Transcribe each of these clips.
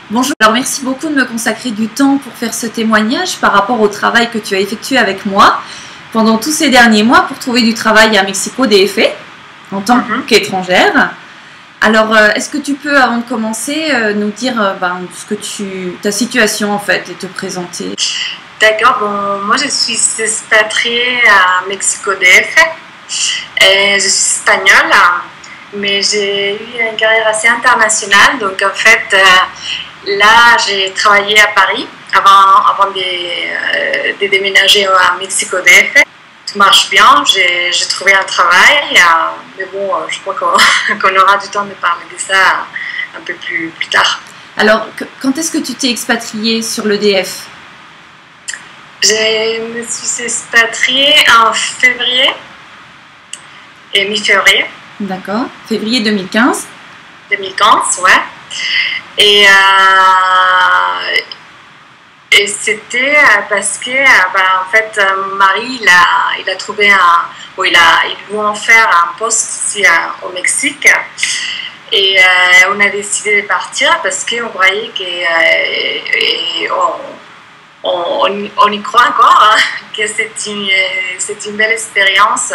Bonjour, alors merci beaucoup de me consacrer du temps pour faire ce témoignage par rapport au travail que tu as effectué avec moi pendant tous ces derniers mois pour trouver du travail à Mexico DF en tant qu'étrangère. Alors, est-ce que tu peux, avant de commencer, nous dire ta situation en fait et te présenter? D'accord, bon, moi je suis expatriée à Mexico DF. Et je suis espagnole, mais j'ai eu une carrière assez internationale. Donc en fait, là j'ai travaillé à Paris avant de déménager à Mexico DF. Tout marche bien, j'ai trouvé un travail, mais bon, je crois qu'on aura du temps de parler de ça un peu plus tard. Alors, quand est-ce que tu t'es expatriée sur le DF? Je me suis expatriée en février et mi-février. D'accord, février 2015. 2015, ouais. Et c'était parce que, en fait, mon mari, il a trouvé il lui a offert un poste ici au Mexique. Et on a décidé de partir parce qu'on croyait on y croit encore, hein, que c'est une belle expérience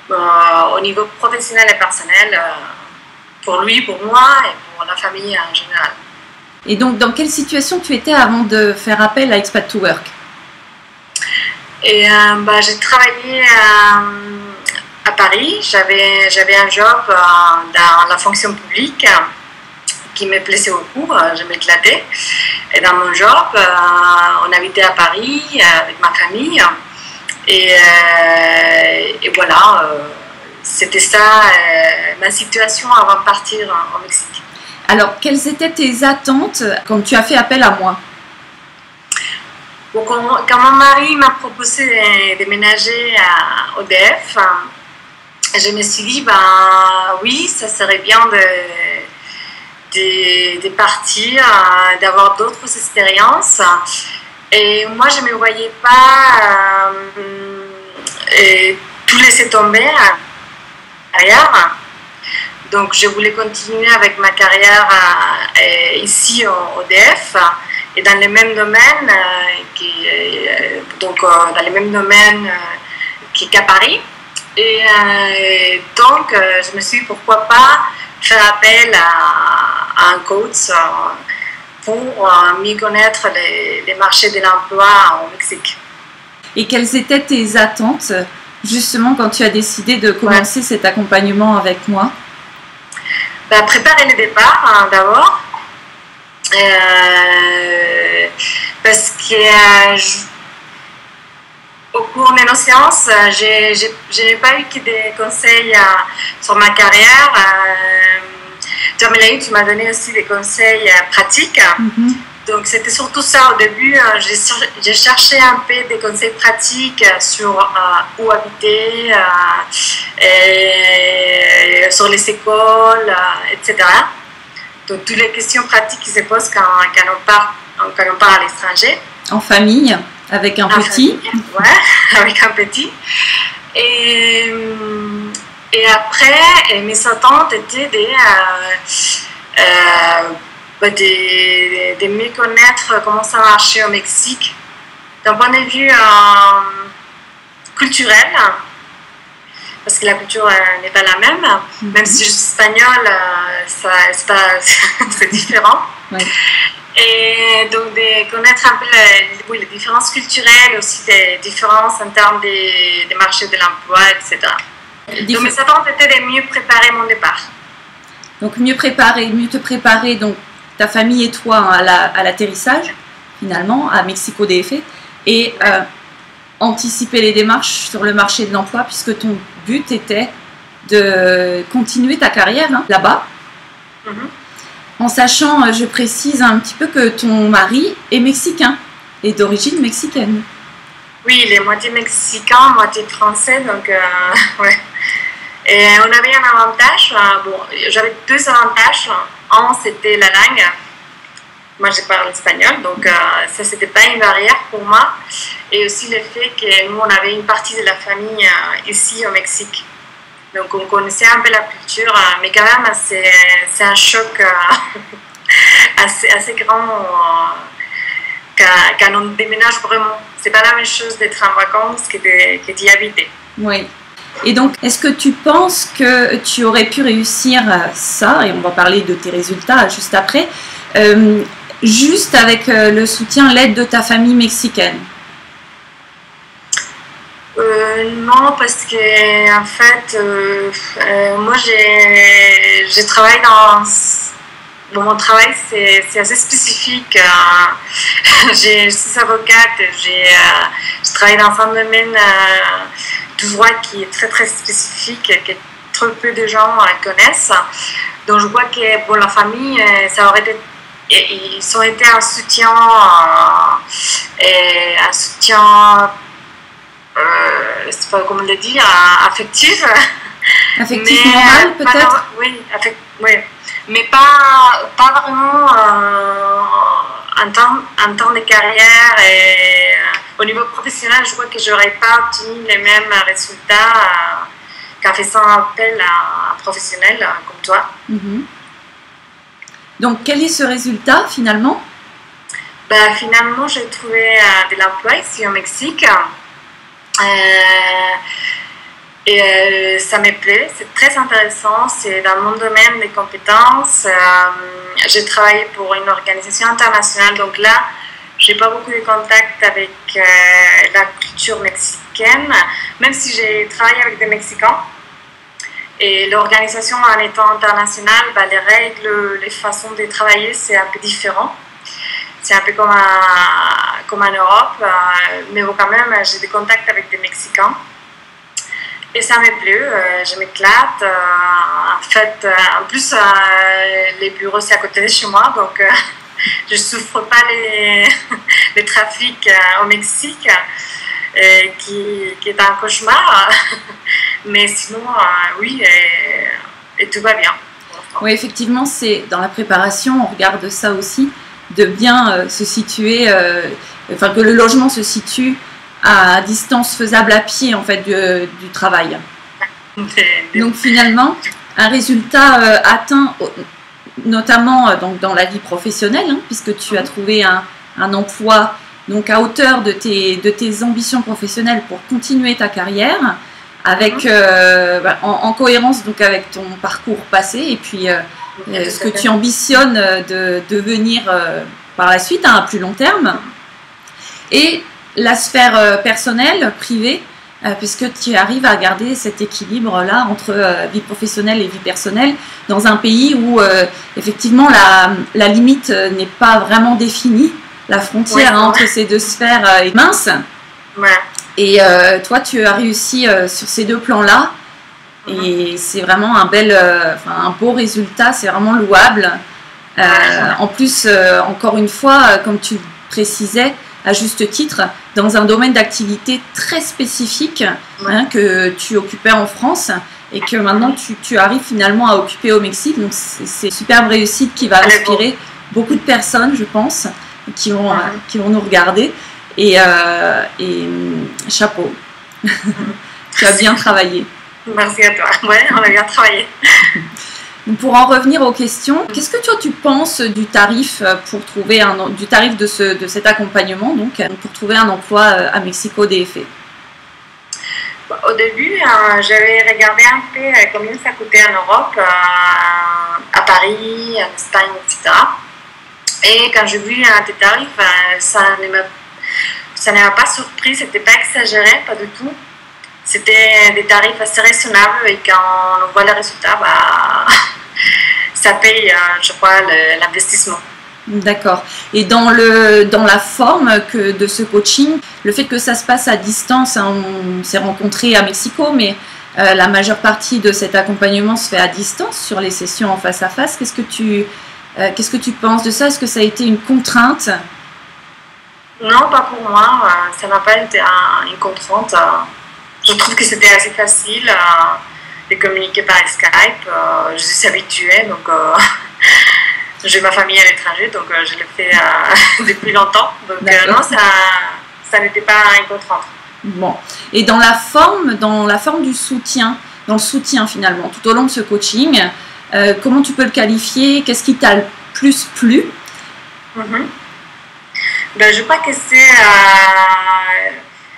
au niveau professionnel et personnel pour lui, pour moi et pour la famille en général. Et donc, dans quelle situation tu étais avant de faire appel à Expat to Work? Et j'ai travaillé à Paris, j'avais un job dans la fonction publique qui me plaisait beaucoup, je m'éclatais. Et dans mon job, on habitait à Paris avec ma famille. Et voilà, c'était ça ma situation avant de partir au Mexique. Alors, quelles étaient tes attentes quand tu as fait appel à moi? Bon, quand mon mari m'a proposé de déménager au DF, je me suis dit, oui, ça serait bien de partir, d'avoir d'autres expériences. Et moi, je ne me voyais pas tout laisser tomber ailleurs. Donc, je voulais continuer avec ma carrière ici au DF et dans le même domaine, qu'à Paris. Et donc, je me suis dit, pourquoi pas faire appel à un coach pour mieux connaître les marchés de l'emploi au Mexique. Et quelles étaient tes attentes, justement, quand tu as décidé de commencer cet accompagnement avec moi? Préparer le départ, d'abord. Parce que au cours de nos séances, je n'ai pas eu que des conseils sur ma carrière. Tu m'as donné aussi des conseils pratiques. Donc c'était surtout ça au début. J'ai cherché un peu des conseils pratiques sur où habiter, sur les écoles, etc. Donc toutes les questions pratiques qui se posent quand on part à l'étranger. En famille, avec un petit. Ouais, avec un petit. Et après, mes attentes étaient de mieux connaître comment ça marchait au Mexique d'un point de vue culturel, parce que la culture n'est pas la même. Même si je suis espagnole, c'est différent. Ouais. Et donc de connaître un peu les différences culturelles, aussi des différences en termes des marchés de l'emploi, etc. Donc mes attentes étaient de mieux préparer mon départ. Donc mieux te préparer donc ta famille et toi à l'atterrissage finalement à Mexico DF et anticiper les démarches sur le marché de l'emploi puisque ton but était de continuer ta carrière là-bas. En sachant, je précise un petit peu que ton mari est mexicain et d'origine mexicaine. Oui, il est moitié mexicain, moitié français, donc ouais. Et on avait un avantage, j'avais deux avantages. Un, c'était la langue. Moi, je parle espagnol, donc ça, c'était pas une barrière pour moi. Et aussi le fait que nous, on avait une partie de la famille ici au Mexique. Donc, on connaissait un peu la culture, mais quand même, c'est un choc assez grand quand on déménage vraiment. C'est pas la même chose d'être en vacances que d'y habiter. Oui. Et donc, est-ce que tu penses que tu aurais pu réussir ça, et on va parler de tes résultats juste après, juste avec le soutien, l'aide de ta famille mexicaine? Non, parce que en fait, moi j'ai travaillé mon travail c'est assez spécifique. Je suis avocate, je travaille dans un domaine du droit qui est très très spécifique, que très peu de gens connaissent. Donc je vois que pour la famille, ça aurait été, ils ont été un soutien je sais pas comment le dire, affectif. Affectif, moral peut-être. Oui, oui, mais pas vraiment en temps de carrière et au niveau professionnel, je vois que j'aurais pas obtenu les mêmes résultats qu'en faisant appel à un professionnel comme toi. Donc quel est ce résultat finalement? Finalement, j'ai trouvé de l'emploi ici au Mexique. Et ça me plaît, c'est très intéressant, c'est dans mon domaine des compétences. J'ai travaillé pour une organisation internationale, donc là, j'ai pas beaucoup de contacts avec la culture mexicaine, même si j'ai travaillé avec des Mexicains. Et l'organisation, en étant internationale, les règles, les façons de travailler, c'est un peu différent. C'est un peu comme en Europe, mais bon, quand même, j'ai des contacts avec des Mexicains. Et ça me plaît, je m'éclate. En fait, en plus, les bureaux, c'est à côté de chez moi, donc je ne souffre pas les trafics au Mexique, qui est un cauchemar. Mais sinon, oui, et tout va bien. Oui, effectivement, c'est dans la préparation, on regarde ça aussi, de bien se situer, enfin que le logement se situe à distance faisable à pied en fait du travail. Donc finalement, un résultat atteint notamment donc, dans la vie professionnelle, hein, puisque tu as trouvé un emploi donc à hauteur de tes ambitions professionnelles pour continuer ta carrière, avec en cohérence donc avec ton parcours passé et puis ce que tu ambitionnes de devenir par la suite à plus long terme, et la sphère personnelle, privée, puisque tu arrives à garder cet équilibre-là entre vie professionnelle et vie personnelle dans un pays où effectivement la limite n'est pas vraiment définie, la frontière entre ces deux sphères est mince. Ouais. Et toi, tu as réussi sur ces deux plans-là, et c'est vraiment un beau résultat, c'est vraiment louable. En plus, encore une fois, comme tu précisais, à juste titre, dans un domaine d'activité très spécifique hein, que tu occupais en France et que maintenant tu arrives finalement à occuper au Mexique. Donc c'est une superbe réussite qui va inspirer beaucoup de personnes, je pense, qui vont nous regarder. Et chapeau, tu as bien travaillé. Merci à toi, ouais, on a bien travaillé. Pour en revenir aux questions, qu'est-ce que toi tu penses du tarif pour trouver du tarif de cet accompagnement donc pour trouver un emploi à Mexico DF? Au début, j'avais regardé un peu combien ça coûtait en Europe, à Paris, en Espagne, etc. Et quand j'ai vu tes tarifs, ça ne m'a pas surpris, c'était pas exagéré, pas du tout. C'était des tarifs assez raisonnables et quand on voit les résultats, ça paye, je crois, l'investissement. D'accord. Et dans la forme de ce coaching, le fait que ça se passe à distance, hein, on s'est rencontrés à Mexico, mais la majeure partie de cet accompagnement se fait à distance sur les sessions en face à face. Qu'est-ce que tu penses de ça? Est-ce que ça a été une contrainte? Non, pas pour moi. Ça n'a pas été une contrainte. Je trouve que c'était assez facile de communiquer par Skype. Je suis habituée, donc j'ai ma famille à l'étranger, donc je le fais depuis longtemps. Donc non, ça n'était pas une contrainte. Bon. Et dans la forme du soutien, dans le soutien finalement, tout au long de ce coaching, comment tu peux le qualifier? Qu'est-ce qui t'a plus plu? Ben, je crois que c'est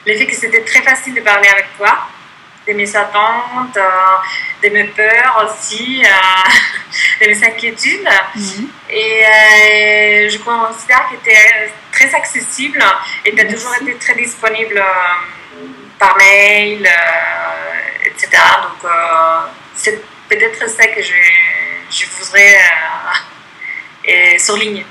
le fait que c'était très facile de parler avec toi, de mes attentes, de mes peurs aussi, de mes inquiétudes. Et je considère que tu es très accessible et tu as toujours été très disponible par mail, etc. Donc, c'est peut-être ça que je voudrais souligner.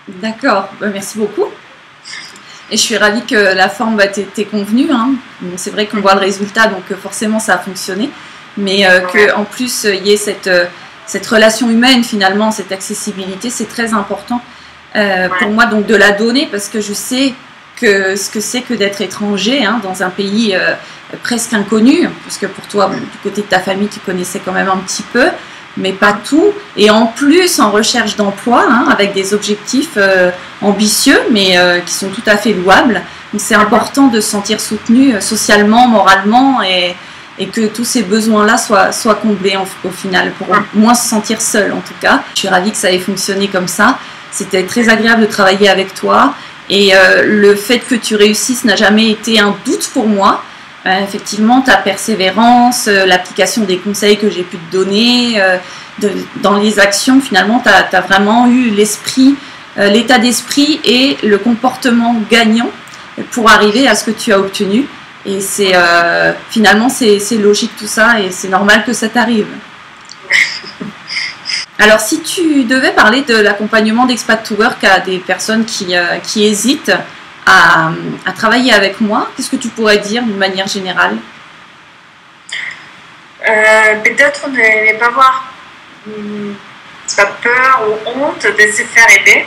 D'accord, merci beaucoup. Et je suis ravie que la forme t'ait convenue. Hein. Bon, c'est vrai qu'on voit le résultat, donc forcément ça a fonctionné. Mais qu'en plus, il y ait cette relation humaine, finalement, cette accessibilité, c'est très important pour moi donc, de la donner, parce que je sais que ce que c'est que d'être étranger dans un pays presque inconnu, parce que pour toi, du côté de ta famille, tu connaissais quand même un petit peu, mais pas tout, et en plus en recherche d'emploi, avec des objectifs ambitieux, mais qui sont tout à fait louables. Donc c'est important de se sentir soutenu socialement, moralement, et que tous ces besoins-là soient comblés au final, pour moins se sentir seul en tout cas. Je suis ravie que ça ait fonctionné comme ça. C'était très agréable de travailler avec toi, et le fait que tu réussisses n'a jamais été un doute pour moi. Effectivement, ta persévérance, l'application des conseils que j'ai pu te donner, dans les actions, finalement, tu as vraiment eu l'esprit, l'état d'esprit et le comportement gagnant pour arriver à ce que tu as obtenu. Et finalement, c'est logique tout ça, et c'est normal que ça t'arrive. Alors, si tu devais parler de l'accompagnement d'Expat to Work à des personnes qui hésitent à travailler avec moi, qu'est-ce que tu pourrais dire d'une manière générale? Peut-être ne pas avoir pas peur ou honte de se faire aider.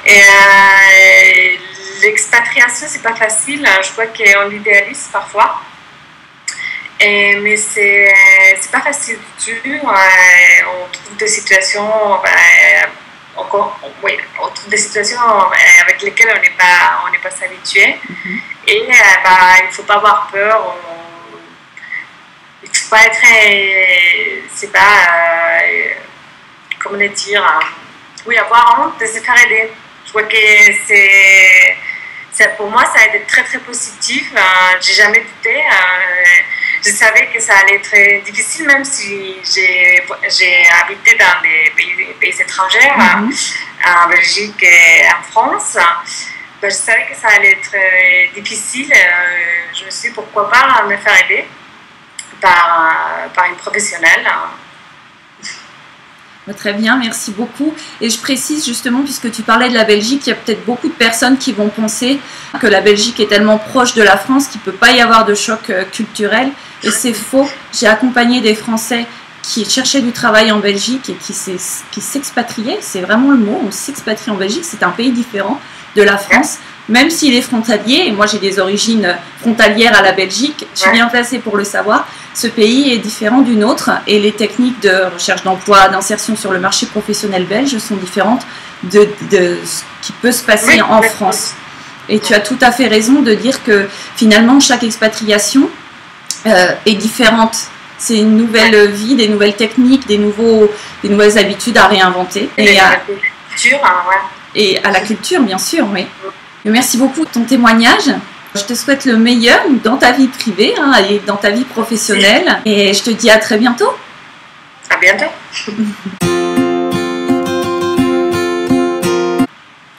Et l'expatriation, c'est pas facile. Je crois qu'on l'idéalise parfois. Mais c'est pas facile du tout. On trouve des situations. On trouve des situations avec lesquelles on n'est pas habitué. Et il ne faut pas avoir peur. Il ne faut pas être, c'est pas, comment le dire, avoir honte de se faire aider. Je crois que pour moi, ça a été très très positif. J'ai jamais douté. Je savais que ça allait être très difficile, même si j'ai habité dans des pays étrangers, en Belgique et en France. Je savais que ça allait être difficile. Je me suis dit, pourquoi pas me faire aider par une professionnelle. Très bien, merci beaucoup. Et je précise justement, puisque tu parlais de la Belgique, il y a peut-être beaucoup de personnes qui vont penser que la Belgique est tellement proche de la France qu'il ne peut pas y avoir de choc culturel. Et c'est faux. J'ai accompagné des Français qui cherchaient du travail en Belgique et qui s'expatriaient. C'est vraiment le mot, on s'expatrie en Belgique. C'est un pays différent de la France, même s'il est frontalier. Et moi, j'ai des origines frontalières à la Belgique. Je suis bien placée pour le savoir. Ce pays est différent du nôtre et les techniques de recherche d'emploi, d'insertion sur le marché professionnel belge sont différentes de ce qui peut se passer en France. Et tu as tout à fait raison de dire que finalement, chaque expatriation est différente. C'est une nouvelle vie, des nouvelles techniques, des nouvelles habitudes à réinventer. Et à la culture, et à la culture, bien sûr, oui. Merci beaucoup de ton témoignage. Je te souhaite le meilleur dans ta vie privée et dans ta vie professionnelle. Et je te dis à très bientôt. À bientôt.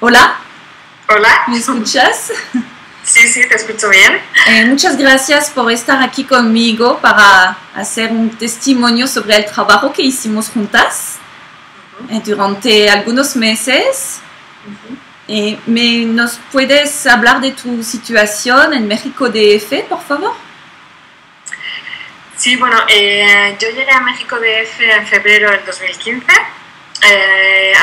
Hola. Hola. ¿Me escuchas? Sí, te escucho bien. Muchas gracias por estar aquí conmigo para hacer un testimonio sobre el trabajo que hicimos juntas durante algunos meses. ¿Nos puedes hablar de tu situación en México DF, por favor? Sí, bueno, yo llegué a México DF en febrero del 2015.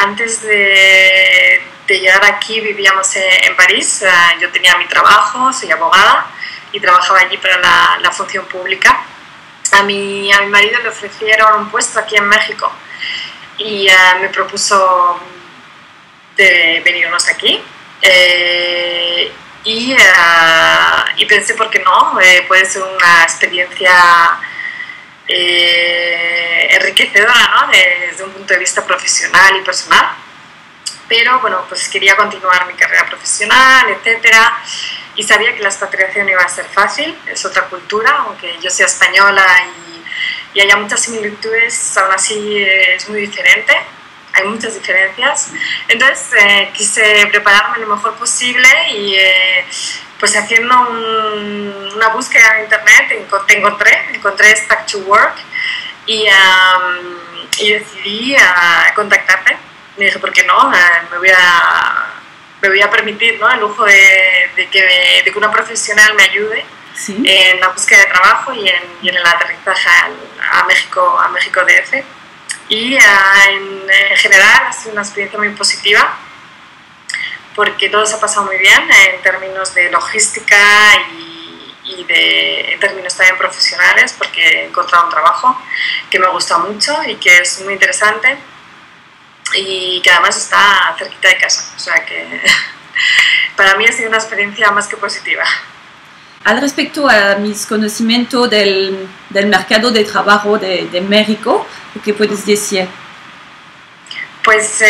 Antes de llegar aquí vivíamos en París. Yo tenía mi trabajo, soy abogada y trabajaba allí para la función pública. A mi marido le ofrecieron un puesto aquí en México y me propuso de venirnos aquí y pensé, ¿por qué no? Puede ser una experiencia enriquecedora, ¿no? Desde un punto de vista profesional y personal. Pero bueno, pues quería continuar mi carrera profesional, etcétera, y sabía que la expatriación iba a ser fácil, es otra cultura, aunque yo sea española y haya muchas similitudes, aún así es muy diferente, hay muchas diferencias. Entonces quise prepararme lo mejor posible y pues haciendo una búsqueda en internet encontré Stack to Work y decidí contactarte. Me dije, ¿por qué no? Me voy a permitir, ¿no?, el lujo de que una profesional me ayude, ¿sí?, en la búsqueda de trabajo y en el aterrizaje a México DF. Y en general ha sido una experiencia muy positiva porque todo se ha pasado muy bien en términos de logística y en términos también profesionales, porque he encontrado un trabajo que me gusta mucho y que es muy interesante y que además está cerquita de casa, o sea que para mí ha sido una experiencia más que positiva. Al respecto a mis conocimientos del mercado de trabajo de México, ¿qué puedes decir? Pues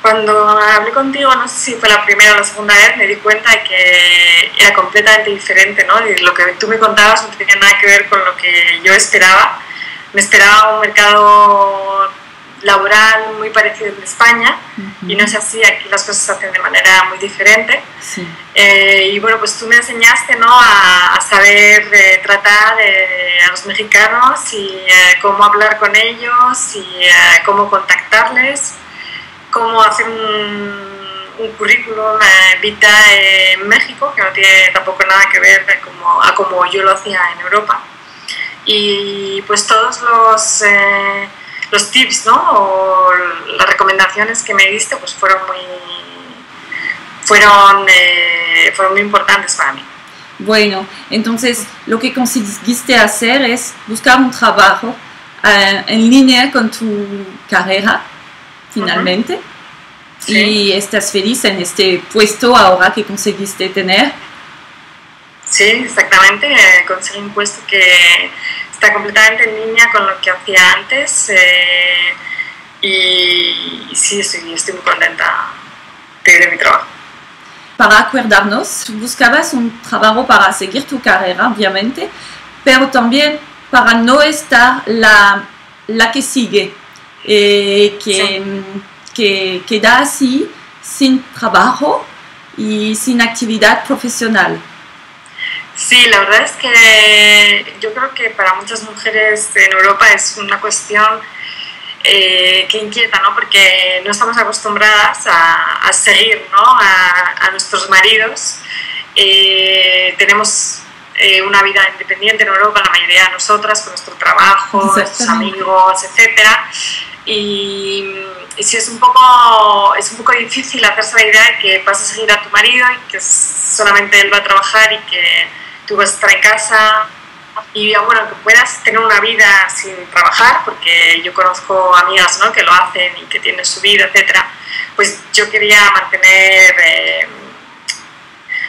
cuando hablé contigo, no sé si fue la primera o la segunda vez, me di cuenta de que era completamente diferente, ¿no? Y lo que tú me contabas no tenía nada que ver con lo que yo esperaba. Me esperaba un mercado laboral muy parecido al de España, y no es así, aquí las cosas se hacen de manera muy diferente. Sí. Y bueno, pues tú me enseñaste, ¿no?, a saber tratar a los mexicanos y cómo hablar con ellos y cómo contactarles, cómo hacer un currículum vitae en México, que no tiene tampoco nada que ver a como yo lo hacía en Europa. Y pues todos los tips, ¿no?, o las recomendaciones que me diste, pues fueron muy importantes para mí. Bueno, entonces lo que conseguiste hacer es buscar un trabajo en línea con tu carrera, finalmente, sí, y estás feliz en este puesto ahora que conseguiste tener. Sí, exactamente, conseguí un puesto que está completamente en línea con lo que hacía antes y sí, estoy muy contenta de mi trabajo. Para acordarnos, buscabas un trabajo para seguir tu carrera, obviamente, pero también para no estar la que sigue, que queda así sin trabajo y sin actividad profesional. Sí, la verdad es que yo creo que para muchas mujeres en Europa es una cuestión que inquieta, ¿no?, porque no estamos acostumbradas a seguir, ¿no?, a nuestros maridos. Tenemos una vida independiente en Europa, la mayoría de nosotras, con nuestro trabajo, nuestros amigos, etcétera. Y sí, es un poco difícil hacerse la idea de que vas a seguir a tu marido y que solamente él va a trabajar y que tú vas a estar en casa y bueno, que puedas tener una vida sin trabajar, porque yo conozco amigas, ¿no?, que lo hacen y que tienen su vida, etcétera. Pues yo quería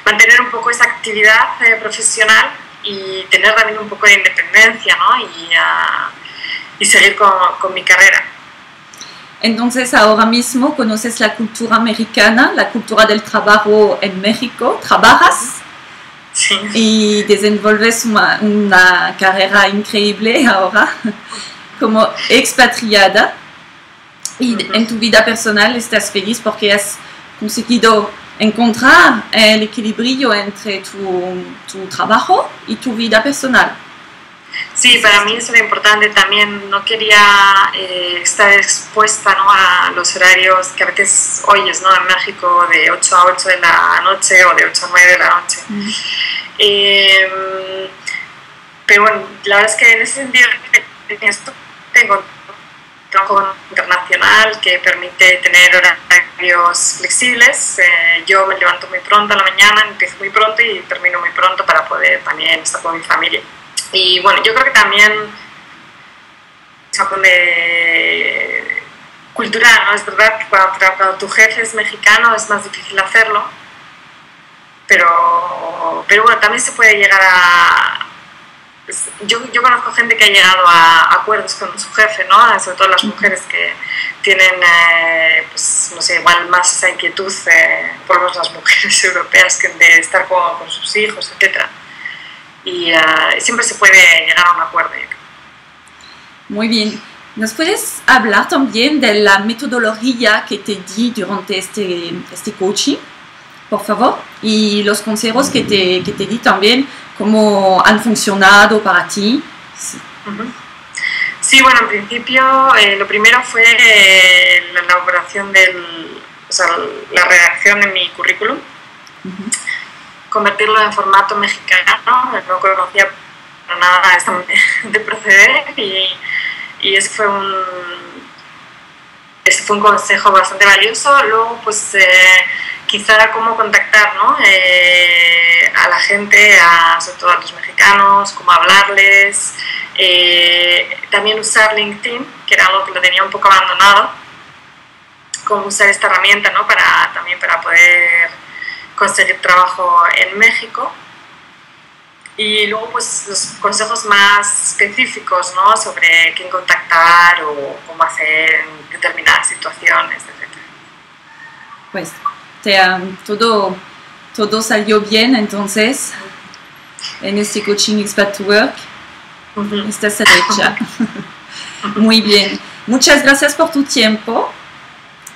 mantener un poco esa actividad profesional y tener también un poco de independencia, ¿no?, y seguir con mi carrera. Entonces ahora mismo conoces la cultura americana, la cultura del trabajo en México, trabajas. Sí. Y desenvolves una carrera increíble ahora como expatriada, y en tu vida personal estás feliz porque has conseguido encontrar el equilibrio entre tu trabajo y tu vida personal. Sí, para mí eso era importante también. No quería estar expuesta, ¿no?, a los horarios que a veces oyes, ¿no?, en México, de 8 a 8 de la noche o de 8 a 9 de la noche. Pero bueno, la verdad es que en ese sentido tengo un trabajo internacional que permite tener horarios flexibles. Yo me levanto muy pronto a la mañana, empiezo muy pronto y termino muy pronto para poder también estar con mi familia. Y bueno, yo creo que también de cultural, ¿no? Es verdad que cuando tu jefe es mexicano es más difícil hacerlo, pero bueno, también se puede llegar yo conozco gente que ha llegado a acuerdos con su jefe, ¿no? Sobre todo las mujeres que tienen, pues, no sé, igual más esa inquietud, por lo menos las mujeres europeas, que de estar con sus hijos, etc. Y siempre se puede llegar a un acuerdo. Muy bien. ¿Nos puedes hablar también de la metodología que te di durante este coaching, por favor? Y los consejos que te di también, cómo han funcionado para ti. Sí. Sí, bueno, en principio lo primero fue la elaboración la redacción de mi currículum, convertirlo en formato mexicano, no conocía para nada esta manera de proceder y ese fue un consejo bastante valioso. Luego, pues quizá cómo contactar, ¿no? A la gente, sobre todo a los mexicanos, cómo hablarles, también usar LinkedIn, que era algo que lo tenía un poco abandonado, cómo usar esta herramienta, ¿no? También para poder conseguir trabajo en México. Y luego, pues, los consejos más específicos, ¿no? Sobre quién contactar o cómo hacer en determinadas situaciones, etc. Pues todo salió bien, entonces, en este coaching Expat to Work. Estás hecha. Muy bien. Muchas gracias por tu tiempo.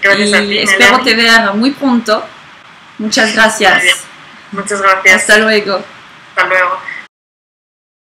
Gracias a ti, espero te ver muy pronto. Muchas gracias. Muchas gracias. Hasta luego. Hasta luego.